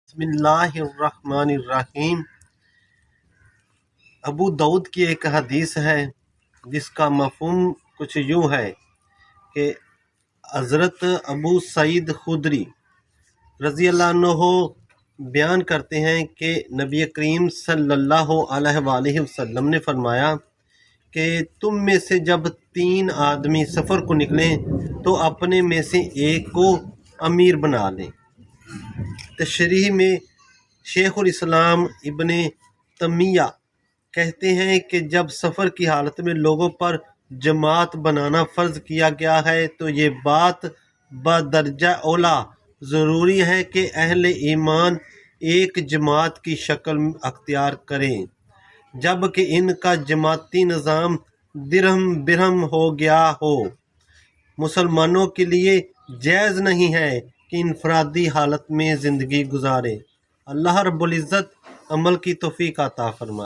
بسم اللہ الرحمن الرحیم۔ ابو داؤد کی ایک حدیث ہے جس کا مفہوم کچھ یوں ہے کہ حضرت ابو سعید خدری رضی اللہ عنہ بیان کرتے ہیں کہ نبی کریم صلی اللہ علیہ وآلہ وسلم نے فرمایا کہ تم میں سے جب 3 آدمی سفر کو نکلیں تو اپنے میں سے ایک کو امیر بنا لیں۔ تشریح میں شیخ الاسلام ابن تیمیہ کہتے ہیں کہ جب سفر کی حالت میں لوگوں پر جماعت بنانا فرض کیا گیا ہے تو یہ بات بدرجہ اولیٰ ضروری ہے کہ اہل ایمان ایک جماعت کی شکل اختیار کریں، جبکہ ان کا جماعتی نظام درہم برہم ہو گیا ہو۔ مسلمانوں کے لیے جائز نہیں ہے کہ انفرادی حالت میں زندگی گزاریں۔ اللہ رب العزت عمل کی توفیق عطا فرمائے۔